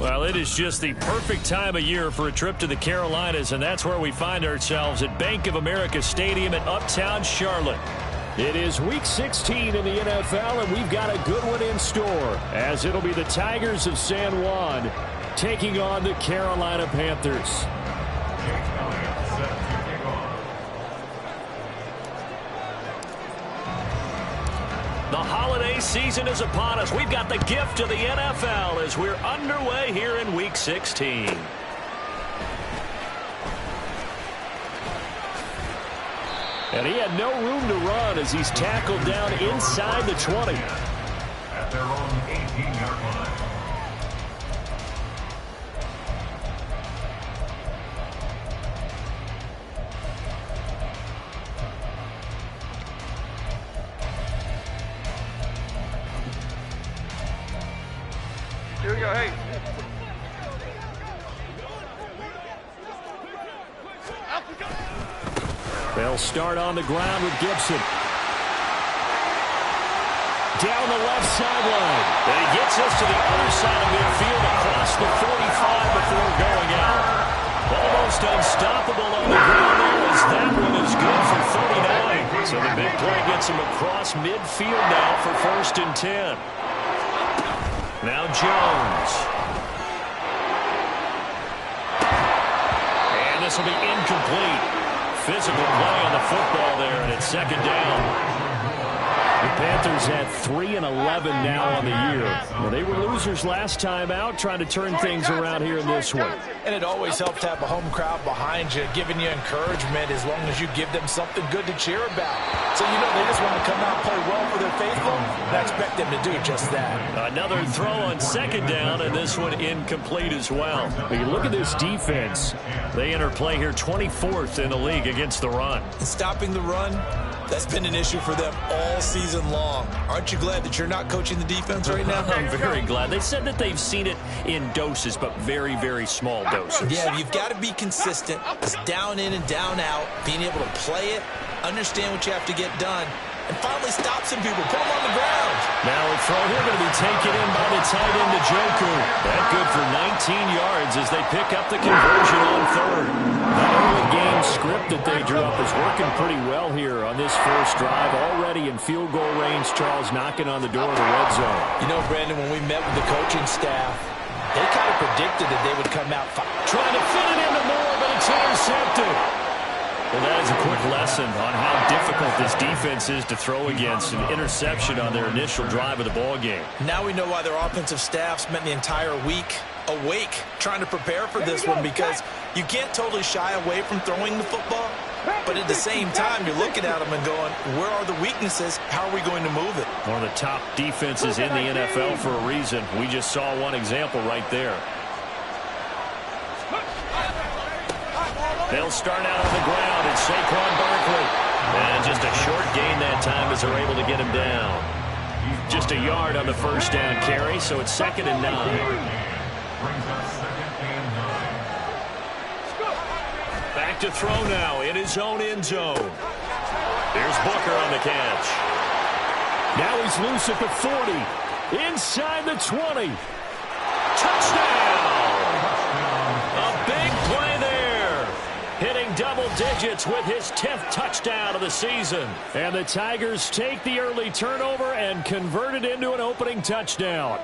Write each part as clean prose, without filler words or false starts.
Well, it is just the perfect time of year for a trip to the Carolinas, and that's where we find ourselves at Bank of America Stadium in Uptown Charlotte. It is Week 16 in the NFL, and we've got a good one in store, as it'll be the Tigers of San Juan taking on the Carolina Panthers. The holiday season is upon us. We've got the gift of the NFL as we're underway here in Week 16. And he had no room to run as he's tackled down inside the 20. At their own 18-yard line. Here we go, hey. They'll start on the ground with Gibson. Down the left sideline. And he gets us to the other side of midfield across the 45 before going out. Almost unstoppable on the ground there as that one is good for 39. So the big play gets him across midfield now for 1st and 10. Now Jones. And this will be incomplete. Physical play on the football there, and it's 2nd down. The Panthers had 3 and 11 now on the year. Well, they were losers last time out, trying to turn things around here in this one. And it always helps to have a home crowd behind you, giving you encouragement as long as you give them something good to cheer about. So, you know, they just want to come out and play well for their faithful, and I expect them to do just that. Another throw on 2nd down, and this one incomplete as well. But you look at this defense. They enter play here 24th in the league against the run. And stopping the run, that's been an issue for them all season long. Aren't you glad that you're not coaching the defense right now? I'm very glad. They said that they've seen it in doses, but very, very small doses. Yeah, you've got to be consistent. It's down in and down out, being able to play it, understand what you have to get done, and finally stop some people, put them on the ground. Now a throw here going to be taken in by the tight end, Njoku. That good for 19 yards as they pick up the conversion on 3rd. That early game script that they drew up is working pretty well here on this first drive. Already in field goal range, Charles knocking on the door of the red zone. You know, Brandon, when we met with the coaching staff, they kind of predicted that they would come out trying to fit it into Moore, but it's intercepted. Well, that is a quick lesson on how difficult this defense is to throw against. An interception on their initial drive of the ball game. Now we know why their offensive staff spent the entire week awake trying to prepare for this one, because you can't totally shy away from throwing the football, but at the same time you're looking at them and going, where are the weaknesses? How are we going to move it? One of the top defenses in the NFL for a reason. We just saw one example right there. They'll start out on the ground. It's Saquon Barkley. And just a short gain that time as they're able to get him down. Just a yard on the first down carry, so it's 2nd and 9. Back to throw now in his own end zone. There's Booker on the catch. Now he's loose at the 40. Inside the 20. Touchdown! A big play there. Hitting double digits with his 10th touchdown of the season. And the Tigers take the early turnover and convert it into an opening touchdown.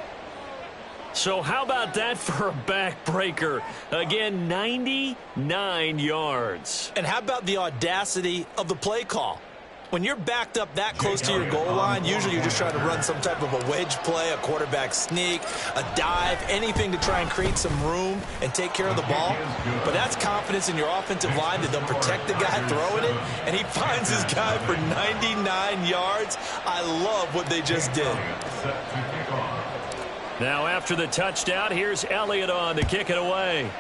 So how about that for a backbreaker? Again, 99 yards. And how about the audacity of the play call? When you're backed up that close to your goal line, usually you're just trying to run some type of a wedge play, a quarterback sneak, a dive, anything to try and create some room and take care of the ball. But that's confidence in your offensive line that they'll protect the guy throwing it, and he finds his guy for 99 yards. I love what they just did. Now after the touchdown, here's Elliott on to kick it away.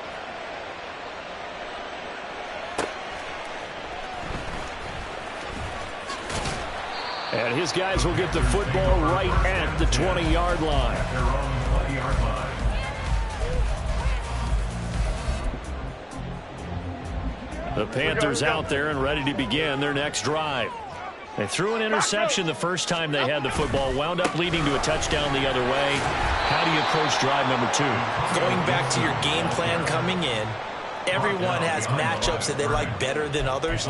And his guys will get the football right at the 20-yard line. The Panthers out there and ready to begin their next drive. They threw an interception the first time they had the football, wound up leading to a touchdown the other way. How do you approach drive number 2? Going back to your game plan coming in, everyone has matchups that they like better than others.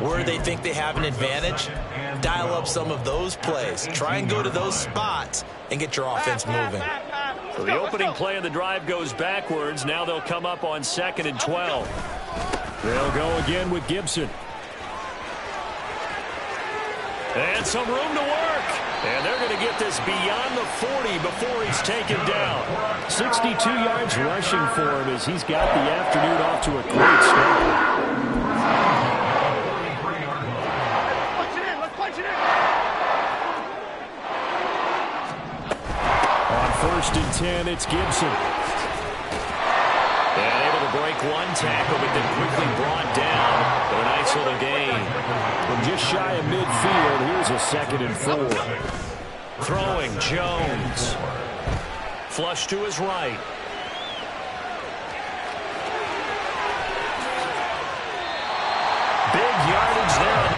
Where they think they have an advantage, dial up some of those plays. Try and go to those spots and get your offense moving. So the opening play of the drive goes backwards. Now they'll come up on 2nd and 12. They'll go again with Gibson. And some room to work. And they're going to get this beyond the 40 before he's taken down. 62 yards rushing for him as he's got the afternoon off to a great start. Let's punch it in. On 1st and 10, it's Gibson. And able to break one tackle, but then quickly brought down. But a nice little gain. From just shy of midfield, here's a 2nd and 4. Throwing Jones. Flush to his right. Big yardage there.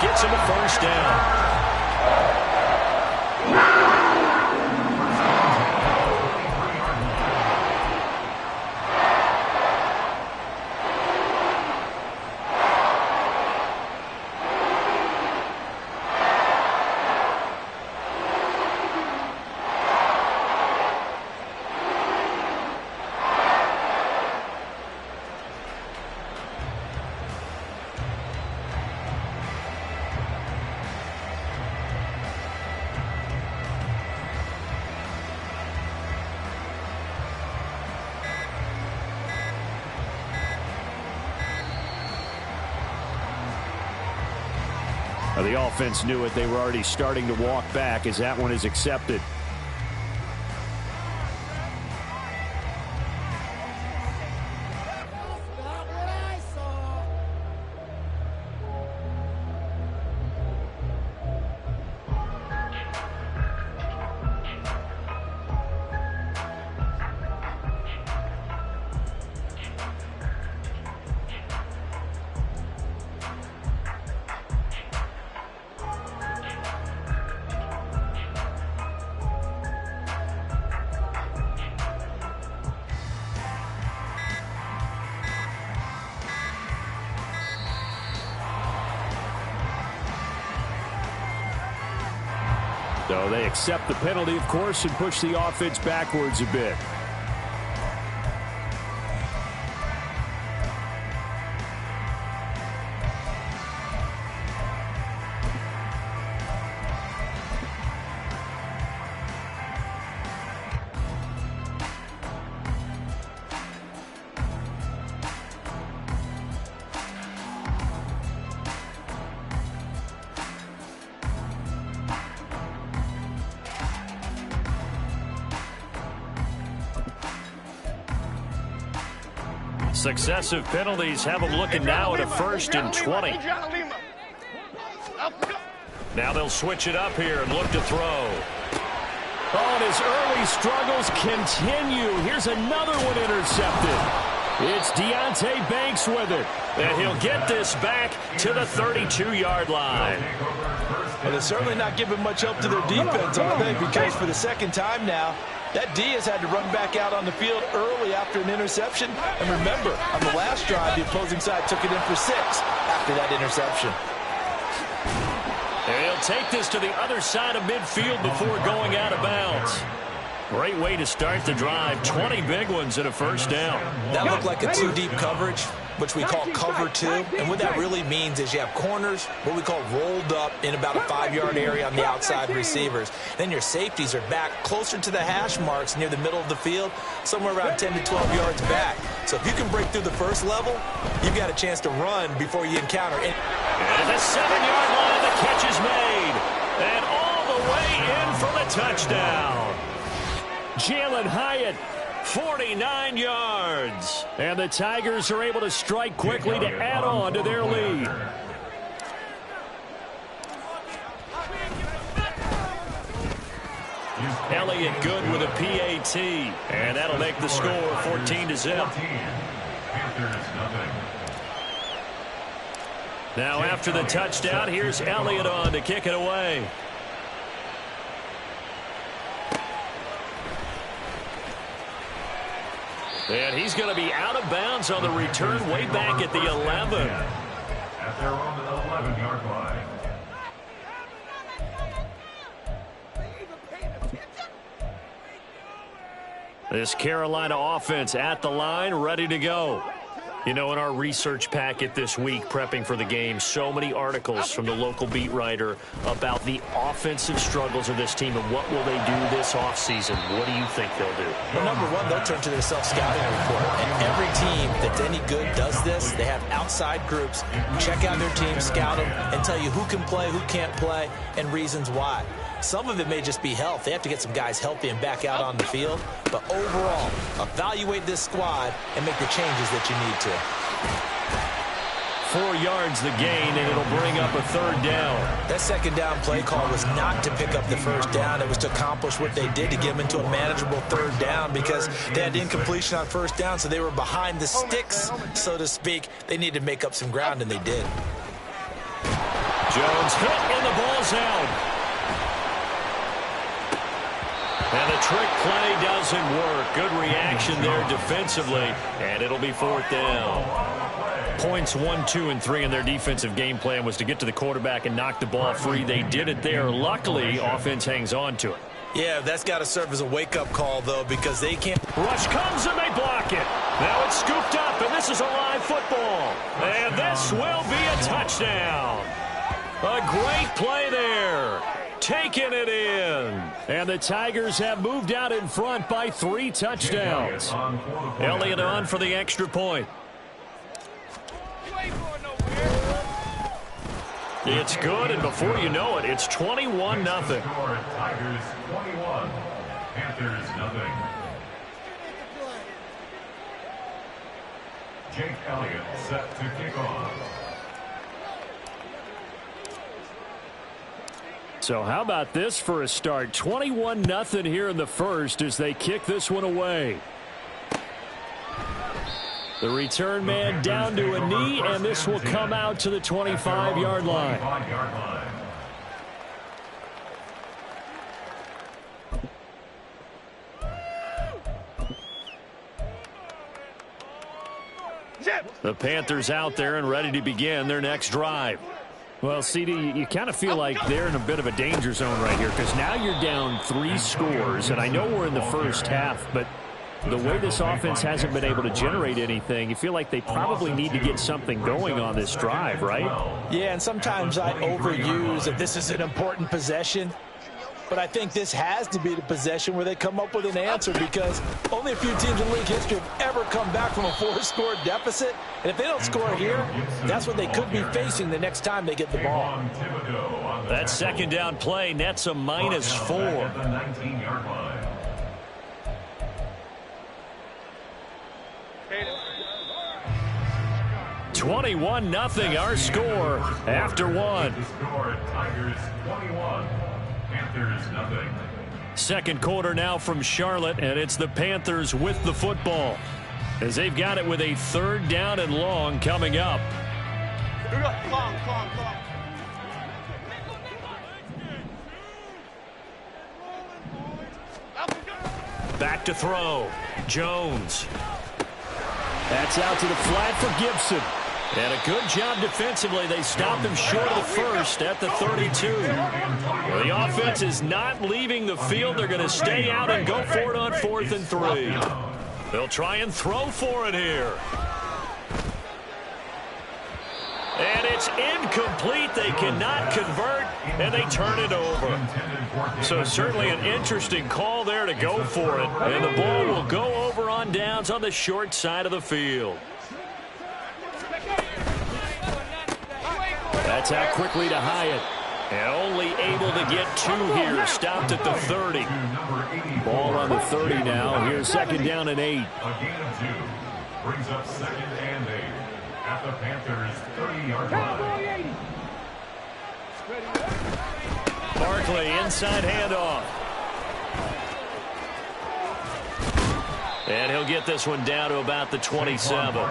Gets him a 1st down. The offense knew it. They were already starting to walk back as that one is accepted. So they accept the penalty, of course, and push the offense backwards a bit. Successive penalties have them looking now at a 1st and 20. Now they'll switch it up here and look to throw. Oh, and his early struggles continue. Here's another one intercepted. It's Deonte Banks with it. And he'll get this back to the 32-yard line. Well, they're certainly not giving much help to their defense, are they? Because for the second time now, that D has had to run back out on the field early after an interception. And remember, on the last drive, the opposing side took it in for 6 after that interception. And he'll take this to the other side of midfield before going out of bounds. Great way to start the drive. 20 big ones and a first down. That looked like a 2-deep coverage, which we call cover 2. And what that really means is you have corners, what we call rolled up in about a 5-yard area on the outside receivers. Then your safeties are back closer to the hash marks near the middle of the field, somewhere around 10 to 12 yards back. So if you can break through the first level, you've got a chance to run before you encounter it. And the 7-yard line, the catch is made. And all the way in for the touchdown. Jalen Hyatt, 49 yards. And the Tigers are able to strike quickly to add on to their lead. Elliott good with a PAT. And that'll make the score 14-0. Now after the touchdown, here's Elliott on to kick it away. And he's going to be out of bounds on the return way back at the 11. At their own 11-yard line. This Carolina offense at the line, ready to go. You know, in our research packet this week, prepping for the game, so many articles from the local beat writer about the offensive struggles of this team and what will they do this offseason. What do you think they'll do? Well, number one, they'll turn to their self-scouting report. And every team that's any good does this. They have outside groups. Check out their team, scout them, and tell you who can play, who can't play, and reasons why. Some of it may just be health. They have to get some guys healthy and back out on the field. But overall, evaluate this squad and make the changes that you need to. 4 yards the gain, and it'll bring up a third down. That second down play call was not to pick up the first down. It was to accomplish what they did to get them into a manageable third down because they had incompletion on first down, so they were behind the sticks, so to speak. They needed to make up some ground, and they did. Jones hit, and the ball's out. And the trick play doesn't work. Good reaction there defensively, and it'll be fourth down. Points 1, 2, and 3 in their defensive game plan was to get to the quarterback and knock the ball free. They did it there. Luckily, offense hangs on to it. Yeah, that's got to serve as a wake-up call, though, because they can't. Rush comes, and they block it. Now it's scooped up, and this is a live football. And this will be a touchdown. A great play there. Taking it in. And the Tigers have moved out in front by 3 touchdowns. Elliott on for the extra point. It's good, and before you know it, it's 21-0. Tigers 21, Panthers nothing. Jake Elliott set to kick off. So how about this for a start? 21-0 here in the first as they kick this one away. The return man down to a knee, and this will come out to the 25-yard line. The Panthers out there and ready to begin their next drive. Well, CD, you kind of feel like they're in a bit of a danger zone right here because now you're down 3 scores, and I know we're in the first half, but the way this offense hasn't been able to generate anything, you feel like they probably need to get something going on this drive, right? Yeah, and sometimes I overuse that this is an important possession. But I think this has to be the possession where they come up with an answer because only a few teams in league history have ever come back from a 4-score deficit. And if they don't score here, that's what they could be facing the next time they get the ball. That second down play nets a -4. 21-0 our score after one. Tigers 21, Panthers nothing. Second quarter now from Charlotte, and it's the Panthers with the football, as they've got it with a 3rd down and long coming up. Back to throw. Jones. That's out to the flat for Gibson. And a good job defensively. They stopped him short of the first at the 32. Well, the offense is not leaving the field. They're going to stay out and go for it on 4th and 3. They'll try and throw for it here. And it's incomplete. They cannot convert, and they turn it over. So certainly an interesting call there to go for it. And the ball will go over on downs on the short side of the field. That's out quickly to Hyatt. And only able to get 2 here. Stopped at the 30. Ball on the 30 now. Here's 2nd down and 8. A gain of 2 brings up 2nd and 8 at the Panthers' 30-yard line. Barkley inside handoff. And he'll get this one down to about the 27.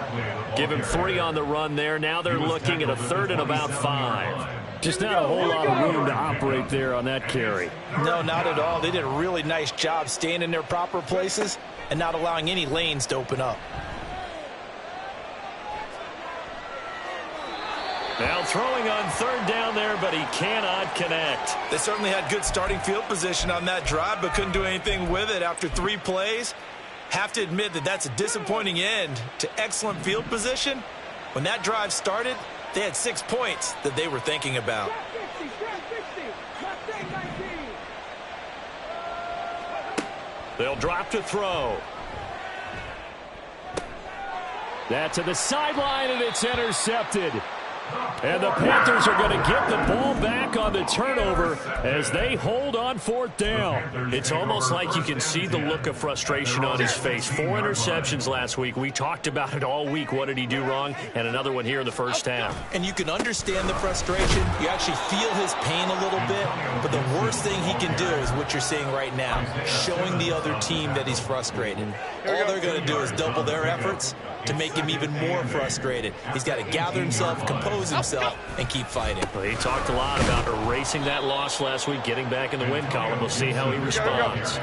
Give him 3 on the run there. Now they're looking at a 3rd and about 5. Just not a whole lot of room to operate there on that carry. No, not at all. They did a really nice job staying in their proper places and not allowing any lanes to open up. Now throwing on 3rd down there, but he cannot connect. They certainly had good starting field position on that drive, but couldn't do anything with it after 3 plays. Have to admit that that's a disappointing end to excellent field position. When that drive started, they had 6 points that they were thinking about. They'll drop to throw. That's to the sideline, and it's intercepted. And the Panthers are going to get the ball back on the turnover as they hold on 4th down. It's almost like you can see the look of frustration on his face. 4 interceptions last week. We talked about it all week. What did he do wrong? And another one here in the first half. And you can understand the frustration. You actually feel his pain a little bit. But the worst thing he can do is what you're seeing right now, showing the other team that he's frustrated. All they're going to do is double their efforts to make him even more frustrated. He's got to gather himself, compose himself, and keep fighting. Well, he talked a lot about erasing that loss last week, getting back in the win column. We'll see how he responds.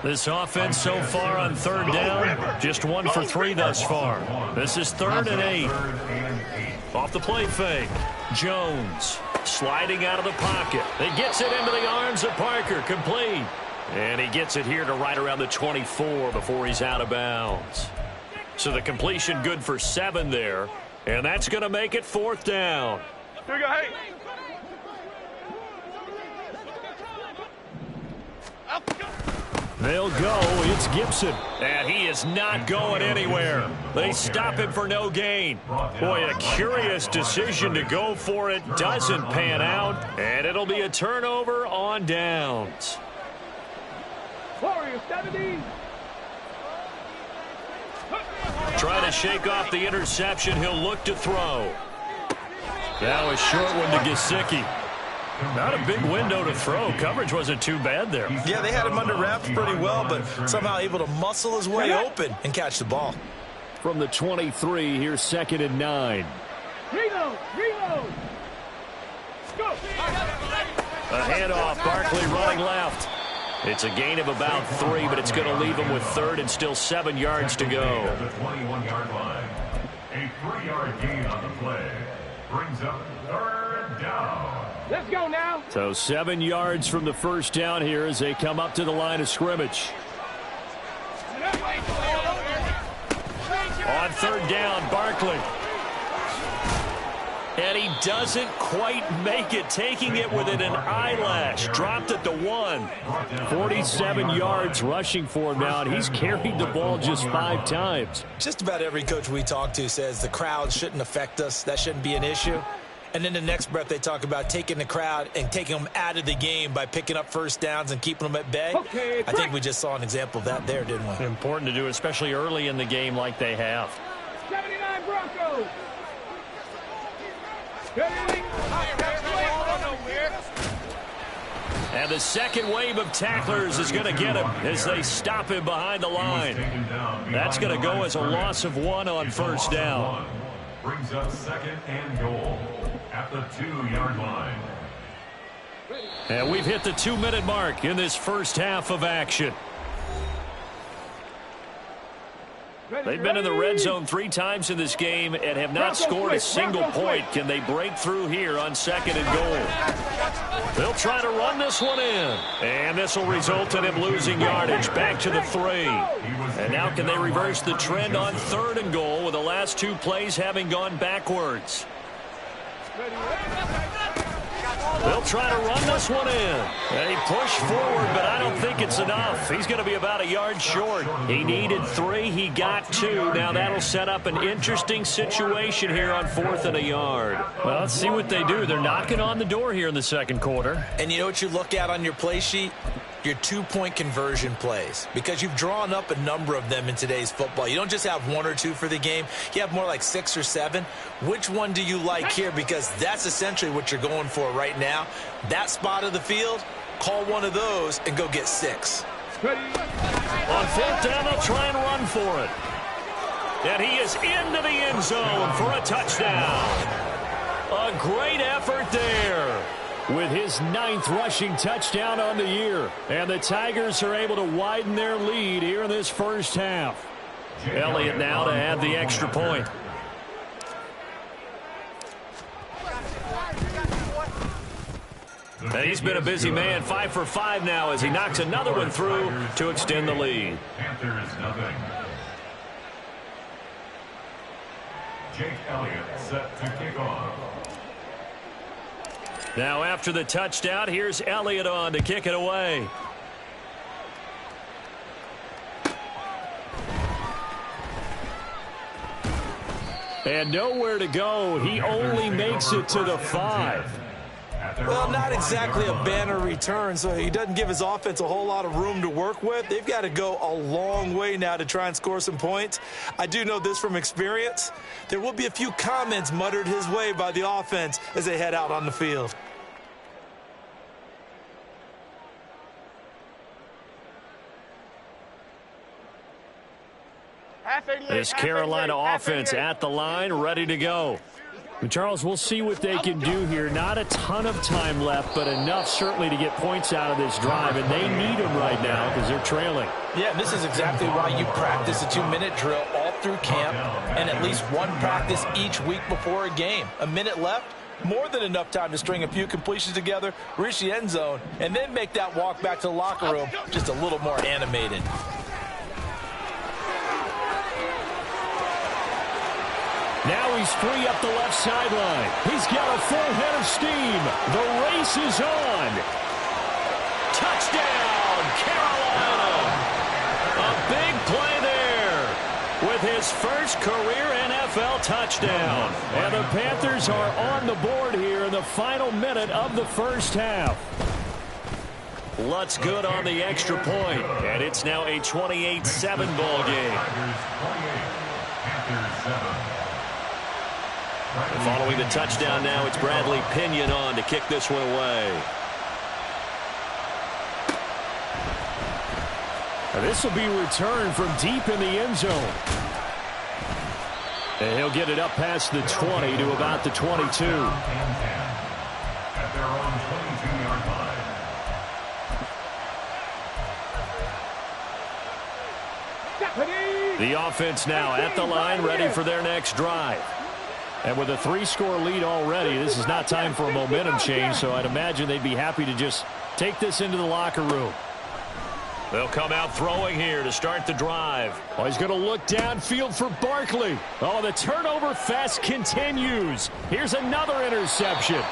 This offense so far on 3rd down, just 1 for 3 thus far. This is 3rd and 8. Off the play fake. Jones sliding out of the pocket. He gets it into the arms of Parker. Complete. And he gets it here to right around the 24 before he's out of bounds. So the completion good for 7 there. And that's going to make it 4th down. Here we go, hey. They'll go. It's Gibson. And he is not going anywhere. They stop him for no gain. Boy, a curious decision to go for it. Doesn't pan out. And it'll be a turnover on downs. Warriors 70. Trying to shake off the interception. He'll look to throw. Now a short one to Gesicki. Not a big window to throw. Coverage wasn't too bad there. Yeah, they had him under wraps pretty well, but somehow able to muscle his way open and catch the ball. From the 23, here's 2nd and 9. Reload. Go. A handoff. Barkley running left. It's a gain of about 3, but it's going to leave him with 3rd and still 7 yards to go. At the 21-yard line. A 3-yard gain on the play brings up 3rd down. Let's go now. So 7 yards from the first down here as they come up to the line of scrimmage. On 3rd down, Barkley. And he doesn't quite make it, taking it within an eyelash. Dropped at the 1. 47 yards rushing for him now, and he's carried the ball just 5 times. Just about every coach we talk to says the crowd shouldn't affect us. That shouldn't be an issue. And then the next breath they talk about taking the crowd and taking them out of the game by picking up first downs and keeping them at bay. Okay, I think we just saw an example of that there, didn't we? Important to do, especially early in the game like they have. 79 Broncos. And the second wave of tacklers is going to get him as they stop him behind the line. That's going to go as a loss of 1 on first down. Brings up second and goal at the 2-yard line. And we've hit the 2-minute mark in this first half of action. They've been in the red zone 3 times in this game and have not scored a single point. Can they break through here on second and goal? They'll try to run this one in. And this will result in him losing yardage back to the 3. And now can they reverse the trend on third and goal with the last 2 plays having gone backwards? They'll try to run this one in. And he pushed forward, but I don't think it's enough. He's going to be about a yard short. He needed 3. He got 2. Now that'll set up an interesting situation here on 4th and a yard. Well, let's see what they do. They're knocking on the door here in the second quarter. And you know what you look at on your play sheet? Your 2-point conversion plays, because you've drawn up a number of them in today's football. You don't just have 1 or 2 for the game. You have more like 6 or 7. Which one do you like here? Because that's essentially what you're going for right now. That spot of the field, call one of those and go get 6. On 4th down, they'll try and run for it. And he is into the end zone for a touchdown. A great effort there, with his 9th rushing touchdown on the year. And the Tigers are able to widen their lead here in this first half. Elliott now to add the extra point. And he's been a busy man, 5 for 5 now as he knocks another one through to extend the lead. Panthers nothing. Jake Elliott set to kick off. Now after the touchdown, here's Elliott on to kick it away. And nowhere to go. He only makes it to the 5. Well, not exactly a banner return, so he doesn't give his offense a whole lot of room to work with. They've got to go a long way now to try and score some points. I do know this from experience. There will be a few comments muttered his way by the offense as they head out on the field. This Carolina offense at the line, ready to go. And Charles, we'll see what they can do here. Not a ton of time left, but enough certainly to get points out of this drive, and they need them right now because they're trailing. Yeah, and this is exactly why you practice a 2-minute drill all through camp and at least one practice each week before a game. A minute left, more than enough time to string a few completions together, reach the end zone, and then make that walk back to the locker room just a little more animated. Now he's free up the left sideline. He's got a full head of steam. The race is on. Touchdown, Carolina. A big play there with his first career NFL touchdown. And the Panthers are on the board here in the final minute of the first half. Lutz good on the extra point, and it's now a 28-7 ball game. Following the touchdown now, it's Bradley Pinion on to kick this one away. Now this will be returned from deep in the end zone. And he'll get it up past the 20 to about the 22. At their own 22-yard line. The offense now at the line, ready for their next drive. And with a 3-score lead already, this is not time for a momentum change, so I'd imagine they'd be happy to just take this into the locker room. They'll come out throwing here to start the drive. Oh, he's going to look downfield for Barkley. Oh, the turnover fest continues. Here's another interception.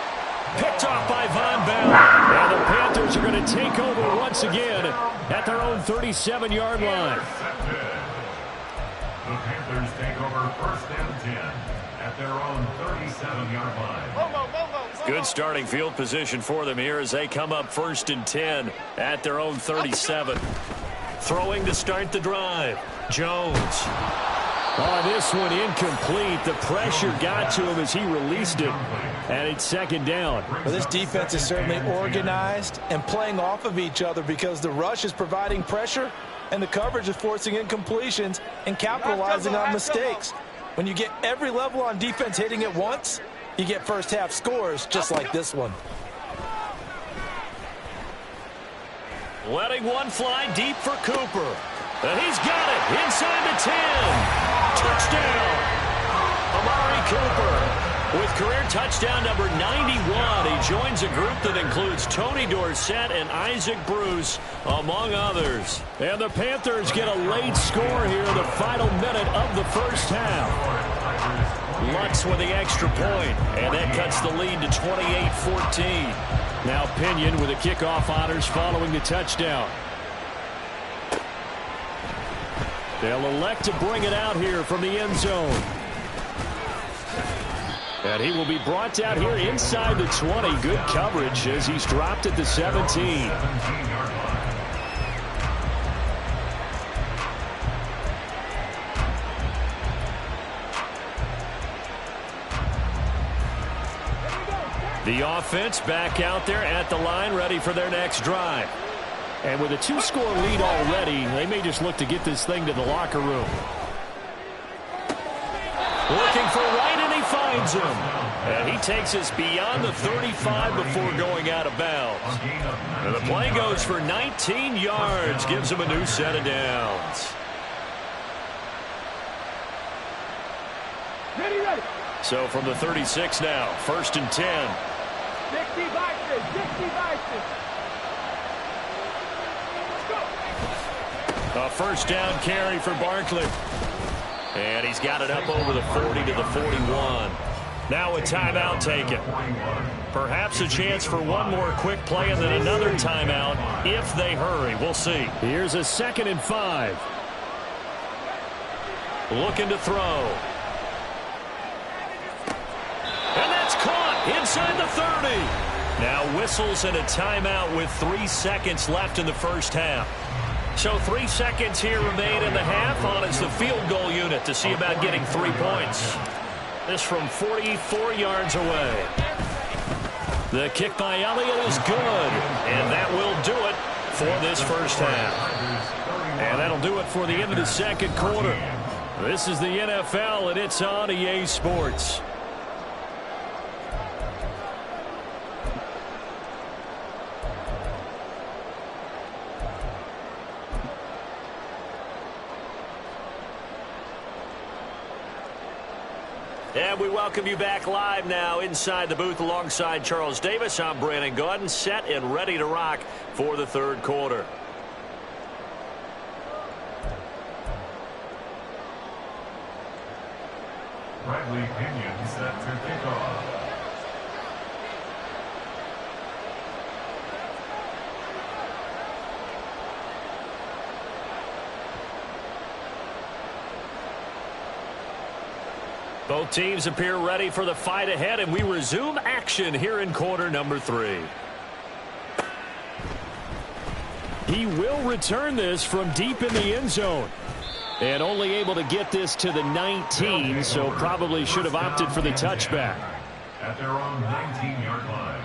Picked off by Von Bell. And the Panthers are going to take over once again at their own 37-yard line. The Panthers take over first and 10 at their own 37-yard line. Good starting field position for them here as they come up first and 10 at their own 37. Throwing to start the drive. Jones. Oh, this one incomplete. The pressure got to him as he released it. And it's second down. Well, this defense is certainly organized and playing off of each other because the rush is providing pressure and the coverage is forcing incompletions and capitalizing on mistakes. When you get every level on defense hitting at once, you get first half scores just like this one. Letting one fly deep for Cooper. And he's got it inside the 10. Touchdown. Amari Cooper with career touchdown number 91. He joins a group that includes Tony Dorsett and Isaac Bruce, among others. And the Panthers get a late score here in the final minute of the first half. Lutz with the extra point, and that cuts the lead to 28-14. Now Pinion with the kickoff honors following the touchdown. They'll elect to bring it out here from the end zone. And he will be brought out here inside the 20. Good coverage as he's dropped at the 17. The offense back out there at the line, ready for their next drive. And with a 2-score lead already, they may just look to get this thing to the locker room. Looking for Wright, and he finds him. And he takes us beyond the 35 before going out of bounds. And the play goes for 19 yards, gives him a new set of downs. Ready. So from the 36 now, 1st and 10. 60 Vikings. A first down carry for Barkley. And he's got it up over the 40 to the 41. Now a timeout taken. Perhaps a chance for one more quick play and then another timeout if they hurry. We'll see. Here's a 2nd and 5. Looking to throw. And that's caught inside the 30. Now whistles and a timeout with 3 seconds left in the first half. So 3 seconds here remain in the half on as the field goal unit to see about getting 3 points. This from 44 yards away. The kick by Elliott is good, and that will do it for this first half. And that'll do it for the end of the second quarter. This is the NFL, and it's on EA Sports. And we welcome you back live now inside the booth alongside Charles Davis. I'm Brandon Gaudin, set and ready to rock for the third quarter. Bradley Pinion set to kick off. Both teams appear ready for the fight ahead, and we resume action here in quarter number 3. He will return this from deep in the end zone. And only able to get this to the 19, so probably should have opted for the touchback. At their own 19-yard line.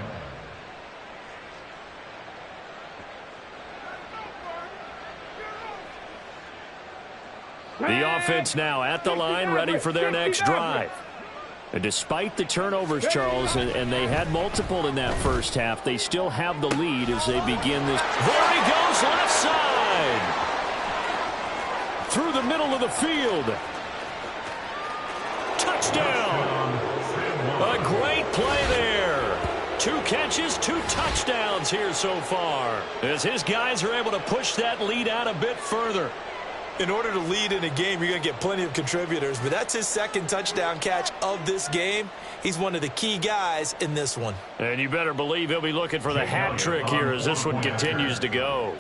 The offense now at the line, ready for their next drive. And despite the turnovers, Charles, and they had multiple in that first half, they still have the lead as they begin this. There he goes, left side. Through the middle of the field. Touchdown. A great play there. 2 catches, 2 touchdowns here so far, as his guys are able to push that lead out a bit further. In order to lead in a game, you're going to get plenty of contributors, but that's his 2nd touchdown catch of this game. He's one of the key guys in this one. And you better believe he'll be looking for the hat trick here as this one continues to go.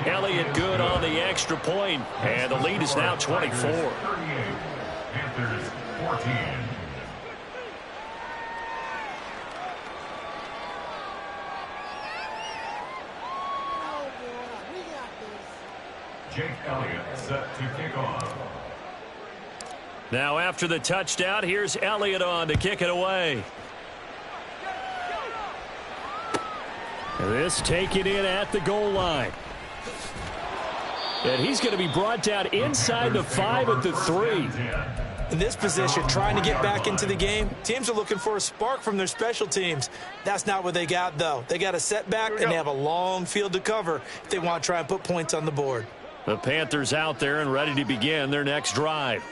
Elliott good on the extra point, and the lead is now 24. Panthers 14. Jake Elliott set to kick off. Now after the touchdown, here's Elliott on to kick it away. This taken in at the goal line. And he's going to be brought down inside the 5 at the 3. In this position, trying to get back into the game, teams are looking for a spark from their special teams. That's not what they got, though. They got a setback, and they have a long field to cover if they want to try and put points on the board. The Panthers out there and ready to begin their next drive.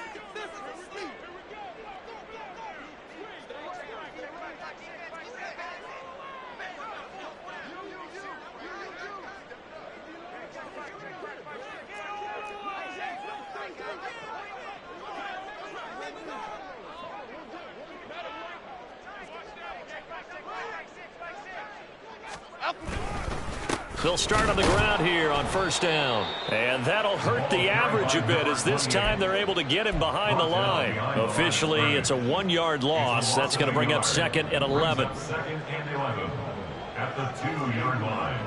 They'll start on the ground here on first down. And that'll hurt the average a bit as this time they're able to get him behind the line. Officially, it's a 1-yard loss. That's going to bring up 2nd and 11. Second and 11 at the 2-yard line.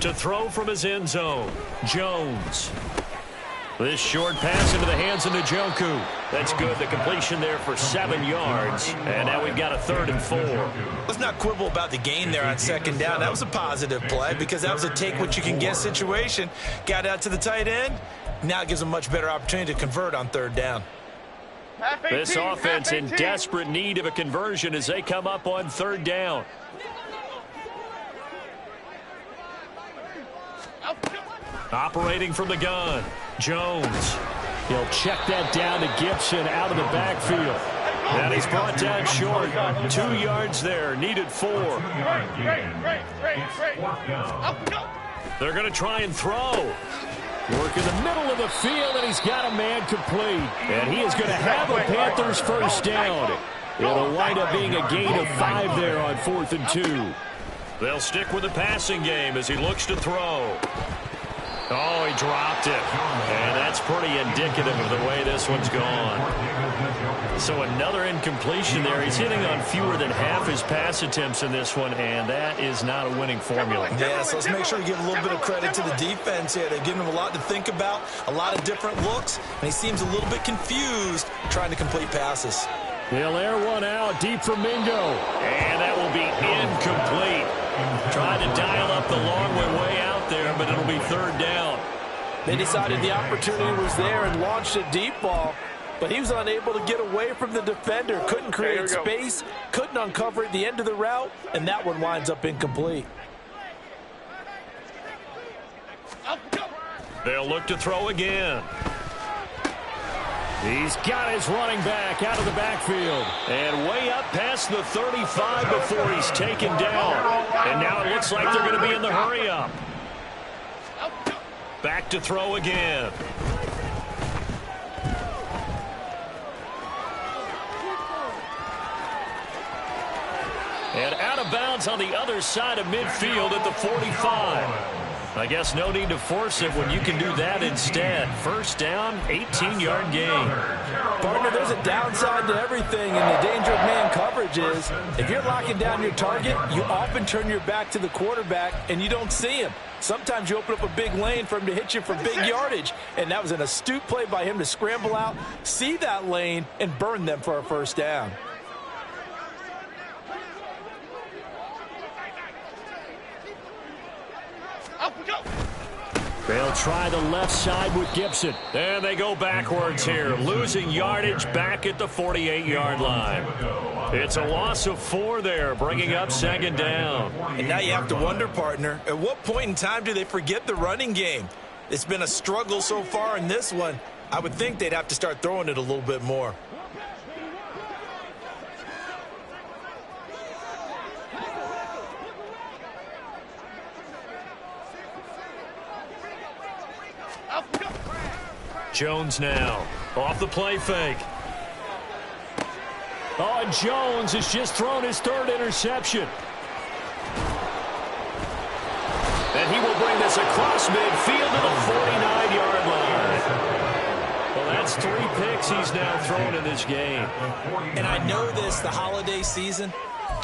To throw from his end zone, Jones. This short pass into the hands of Njoku. That's good. The completion there for 7 yards. And now we've got a 3rd and 4. Let's not quibble about the gain there on 2nd down. That was a positive play because that was a take-what-you-can-get situation. Got out to the tight end. Now it gives them a much better opportunity to convert on 3rd down. This offense in desperate need of a conversion as they come up on 3rd down. Operating from the gun, Jones. He'll check that down to Gibson out of the backfield. And he's brought down short. 2 yards there, needed 4. They're going to try and throw. Work in the middle of the field, and he's got a man complete. And he is going to have a Panthers first down. It'll wind up being a gain of 5 there on 4th and 2. They'll stick with the passing game as he looks to throw. Oh, he dropped it. And that's pretty indicative of the way this one's gone. So another incompletion there. He's hitting on fewer than half his pass attempts in this one, and that is not a winning formula. Yeah, so let's make sure we give a little bit of credit to the defense here. They're giving him a lot to think about, a lot of different looks, and he seems a little bit confused trying to complete passes. He'll air one out deep from Mingo. And that will be incomplete. Trying to dial up the long way out there, but it'll be 3rd down. They decided the opportunity was there and launched a deep ball, but he was unable to get away from the defender. Couldn't create space, couldn't uncover at the end of the route, and that one winds up incomplete. They'll look to throw again. He's got his running back out of the backfield. And way up past the 35 before he's taken down. And now it looks like they're going to be in the hurry-up. Back to throw again. And out of bounds on the other side of midfield at the 45. I guess no need to force it when you can do that instead. First down, 18-yard gain. Partner, there's a downside to everything, and the danger of man coverage is if you're locking down your target, you often turn your back to the quarterback and you don't see him. Sometimes you open up a big lane for him to hit you for big yardage, and that was an astute play by him to scramble out, see that lane, and burn them for a first down. They'll try the left side with Gibson. And they go backwards here, losing yardage back at the 48-yard line. It's a loss of 4 there, bringing up 2nd down. And now you have to wonder, partner, at what point in time do they forget the running game? It's been a struggle so far in this one. I would think they'd have to start throwing it a little bit more. Jones now, off the play fake. Oh, and Jones has just thrown his 3rd interception. And he will bring this across midfield to the 49-yard line. Well, that's 3 picks he's now thrown in this game. And I know this, the holiday season,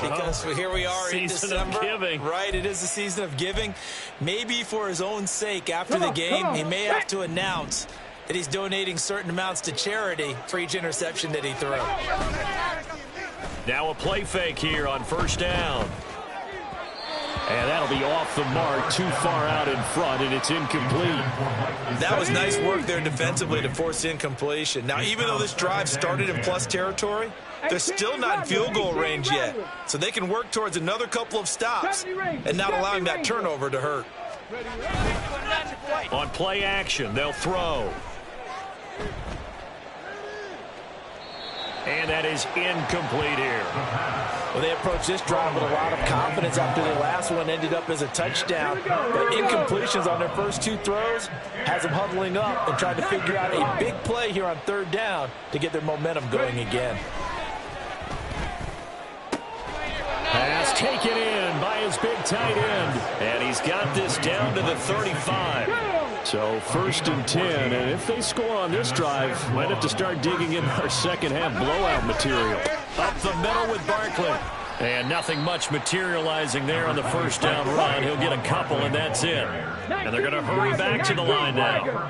Because here we are in December. Season of giving. Right, it is the season of giving. Maybe for his own sake, after the game, he may have to announce that he's donating certain amounts to charity for each interception that he threw. Now a play fake here on first down. And that'll be off the mark, too far out in front, and it's incomplete. That was nice work there defensively to force incompletion. Now, even though this drive started in plus territory, they're still not in field goal range yet. So they can work towards another couple of stops and not allowing that turnover to hurt. On play action, they'll throw. And that is incomplete here. Well, they approached this drive with a lot of confidence after the last one ended up as a touchdown. But incompletions on their first two throws has them huddling up and trying to figure out a big play here on third down to get their momentum going again. Pass taken in by his big tight end. And he's got this down to the 35. So first and 10. And if they score on this drive, might have to start digging in our second half blowout material. Up the middle with Barkley. And nothing much materializing there on the first down run. He'll get a couple, and that's it. And they're going to hurry back to the line now.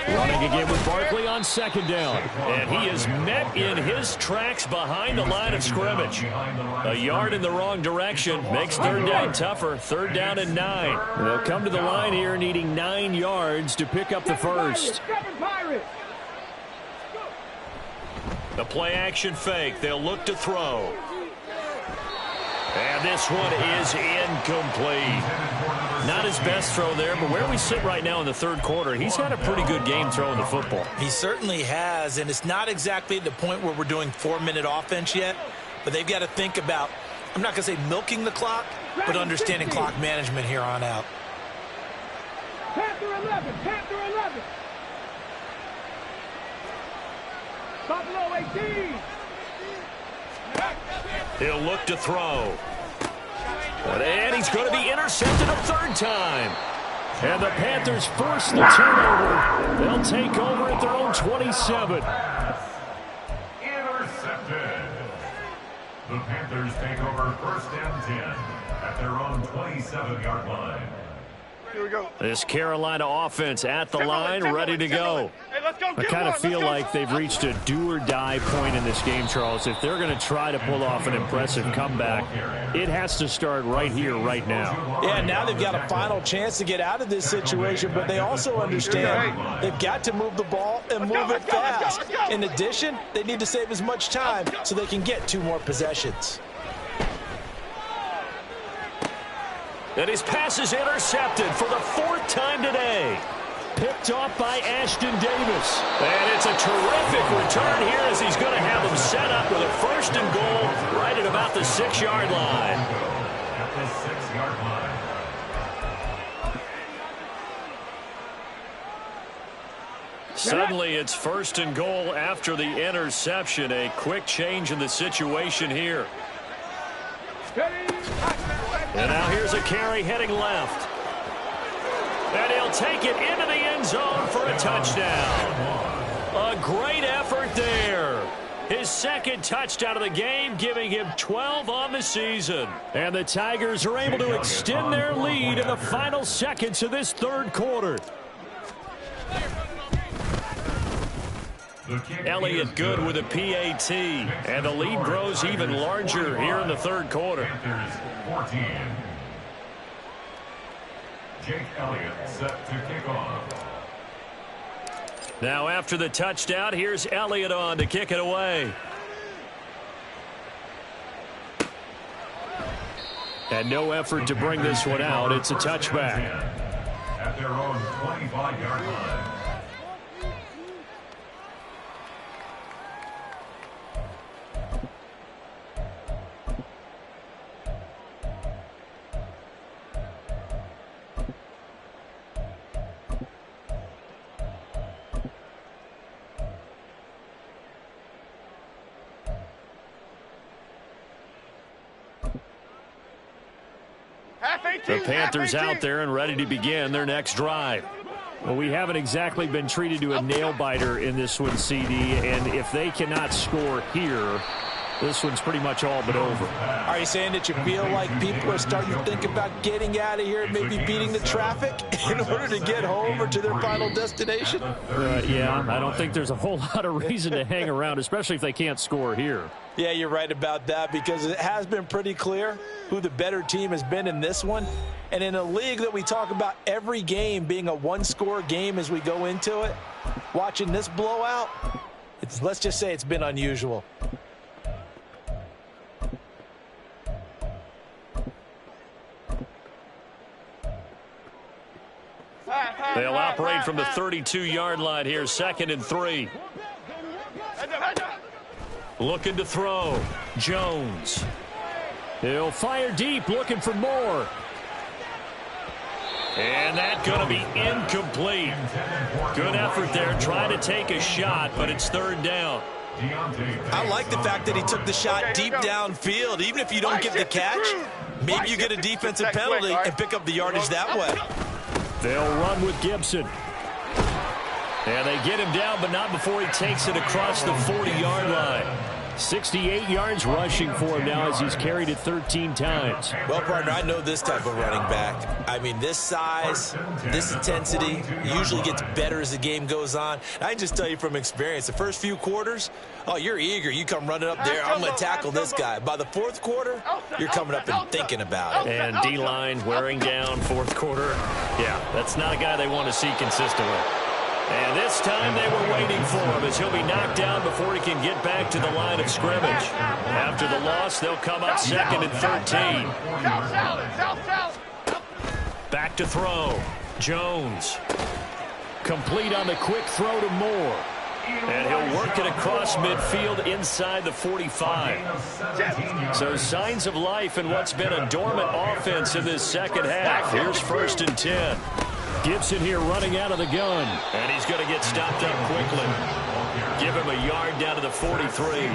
Running again with Barkley on second down. And he is met in his tracks behind the line of scrimmage. A yard in the wrong direction makes third down tougher. Third down and 9. They'll come to the line here needing 9 yards to pick up the first. The play action fake. They'll look to throw. And this one is incomplete. Not his best throw there, but where we sit right now in the third quarter, he's had a pretty good game throwing the football. He certainly has, and it's not exactly the point where we're doing 4-minute offense yet, but they've got to think about, I'm not going to say milking the clock, but understanding clock management here on out. Panther 11, Panther 11. Buffalo 18. He'll look to throw. And he's going to be intercepted a third time. And the Panthers force the turnover. They'll take over at their own 27. Intercepted. The Panthers take over first and 10 at their own 27-yard line. Here we go. This Carolina offense at the line, ready to go. Hey, let's go. I kind of feel like they've reached a do-or-die point in this game, Charles. If they're going to try to pull off an impressive comeback, it has to start right here, right now. Yeah, now they've got a final chance to get out of this situation, but they also understand they've got to move the ball and move it fast. In addition, they need to save as much time so they can get 2 more possessions. And his pass is intercepted for the 4th time today. Picked off by Ashton Davis. And it's a terrific return here as he's going to have them set up with a first and goal right at about the 6-yard line. At the 6-yard line. Suddenly it's first and goal after the interception. A quick change in the situation here. And now here's a carry heading left. And he'll take it into the end zone for a touchdown. A great effort there. His second touchdown of the game, giving him 12 on the season. And the Tigers are able to extend their lead in the final seconds of this third quarter. Elliott good with a PAT, and the lead grows even larger here in the third quarter. Panthers 14. Jake Elliott set to kick off. Now after the touchdown, here's Elliott on to kick it away. And no effort to bring this one out. It's a touchback. At their own 25-yard line. The Panthers out there and ready to begin their next drive. Well, we haven't exactly been treated to a nail-biter in this one, CD, and if they cannot score here, This one's pretty much all but over. Are you saying that you feel like people are starting to think about getting out of here and maybe beating the traffic in order to get home or to their final destination? Yeah, I don't think there's a whole lot of reason to hang around, especially if they can't score here. Yeah, you're right about that, because it has been pretty clear who the better team has been in this one. And in a league that we talk about every game being a one-score game as we go into it, watching this blowout, let's just say it's been unusual. They'll operate from the 32-yard line here, 2nd and 3. Looking to throw. Jones. He'll fire deep, looking for more. And that's going to be incomplete. Good effort there, trying to take a shot, but it's 3rd down. I like the fact that he took the shot deep downfield. Even if you don't get the catch, maybe you get a defensive penalty and pick up the yardage that way. They'll run with Gibson. And they get him down, but not before he takes it across the 40-yard line. 68 yards rushing for him now as he's carried it 13 times. Well, partner, I know this type of running back. I mean, this size, this intensity usually gets better as the game goes on. I can just tell you from experience, the first few quarters, oh, you're eager. You come running up there, I'm going to tackle this guy. By the 4th quarter, you're coming up and thinking about it. And D-line wearing down 4th quarter. Yeah, that's not a guy they want to see consistently. And this time they were waiting for him as he'll be knocked down before he can get back to the line of scrimmage. After the loss, they'll come up 2nd and 13. Back to throw. Jones. Complete on the quick throw to Moore. And he'll work it across midfield inside the 45. So signs of life in what's been a dormant offense in this second half. Here's 1st and 10. Gibson here running out of the gun. And he's going to get stopped up quickly. Give him a yard down to the 43.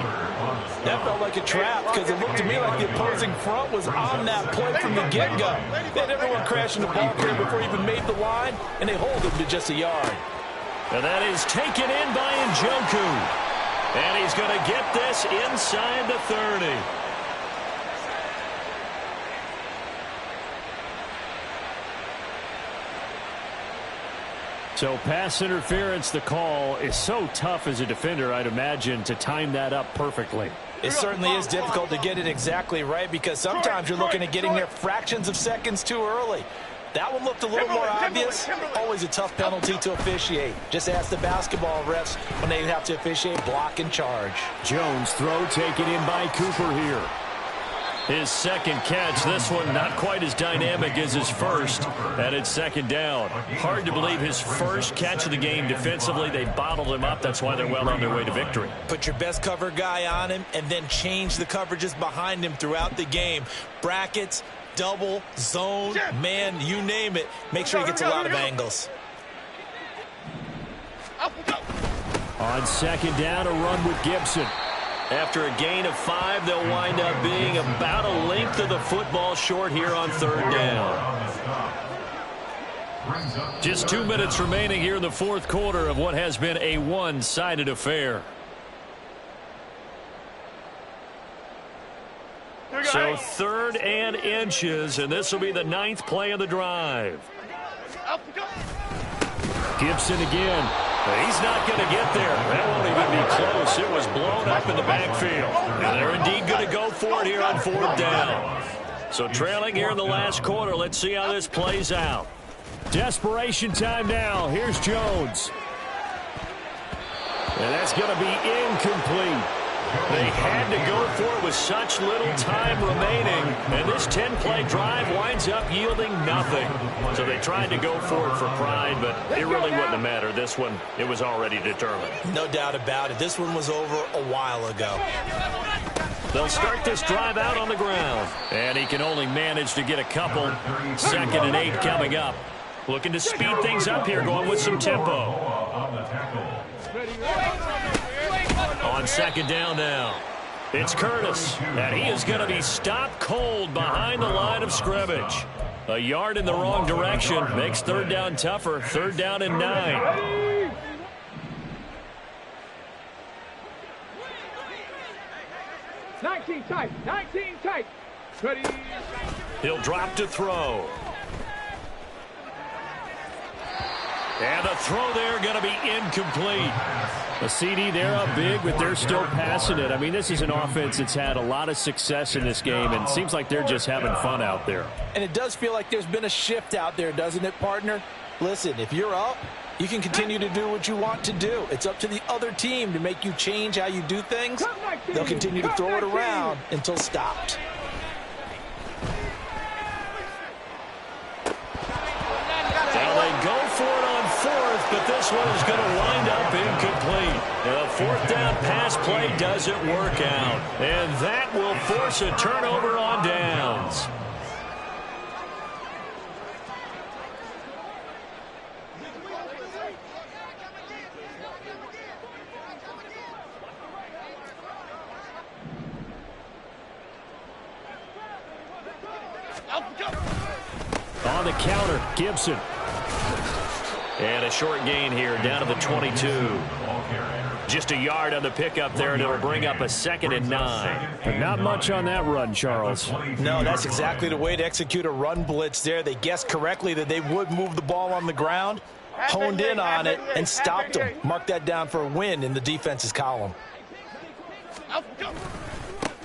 That felt like a trap because it looked to me like the opposing front was on that play from the get-go. They had everyone crashing the ball carrier before he even made the line, and they hold him to just a yard. And that is taken in by Njoku. And he's going to get this inside the 30. So pass interference, the call is so tough as a defender, I'd imagine, to time that up perfectly. It certainly is difficult to get it exactly right because sometimes you're looking at getting there fractions of seconds too early. That one looked a little more obvious. Always a tough penalty to officiate. Just ask the basketball refs when they have to officiate block and charge. Jones throw taken in by Cooper here. His 2nd catch, this one not quite as dynamic as his first, and it's 2nd down. Hard to believe his first catch of the game defensively. They bottled him up. That's why they're well on their way to victory. Put your best cover guy on him and then change the coverages behind him throughout the game. Brackets, double, zone, man, you name it. Make sure he gets a lot of angles. On 2nd down, a run with Gibson. After a gain of 5, they'll wind up being about a length of the football short here on 3rd down. Just 2 minutes remaining here in the 4th quarter of what has been a one-sided affair. So 3rd and inches, and this will be the 9th play of the drive. Gibson again. He's not going to get there. That won't even be close. It was blown up in the backfield. And they're indeed going to go for it here on 4th down. So trailing here in the last quarter. Let's see how this plays out. Desperation time now. Here's Jones. And that's going to be incomplete. They had to go for it with such little time remaining, and this 10-play drive winds up yielding nothing. So they tried to go for it for pride, but it really wouldn't have mattered. This one, it was already determined. No doubt about it. This one was over a while ago. They'll start this drive out on the ground, and he can only manage to get a couple. 2nd and 8 coming up. Looking to speed things up here, going with some tempo. On 2nd down now, it's Curtis, and he is going to be stopped cold behind the line of scrimmage. A yard in the wrong direction makes 3rd down tougher. 3rd down and 9. 19 tight. 19 tight. Ready. He'll drop to throw. And the throw there going to be incomplete. A CD, they're up big, but they're still passing it. I mean, this is an offense that's had a lot of success in this game, and it seems like they're just having fun out there. And it does feel like there's been a shift out there, doesn't it, partner? Listen, if you're up, you can continue to do what you want to do. It's up to the other team to make you change how you do things. They'll continue to throw it around until stopped. Now they go for it on fourth, but this one is going to wind up incomplete. The fourth down pass play doesn't work out. And that will force a turnover on downs. On the counter, Gibson. And a short gain here down to the 22. Just a yard on the pickup there, and it'll bring up a 2nd and 9. But not much on that run, Charles. No, that's exactly the way to execute a run blitz there. They guessed correctly that they would move the ball on the ground, honed in on it, and stopped them. Mark that down for a win in the defense's column.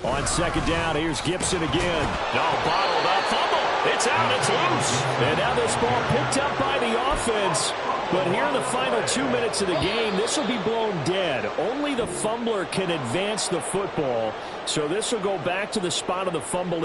On 2nd down, here's Gibson again. No, bottled up, fumble. It's out, it's loose. And now this ball picked up by the offense. But here in the final 2 minutes of the game, this will be blown dead. Only the fumbler can advance the football. So this will go back to the spot of the fumble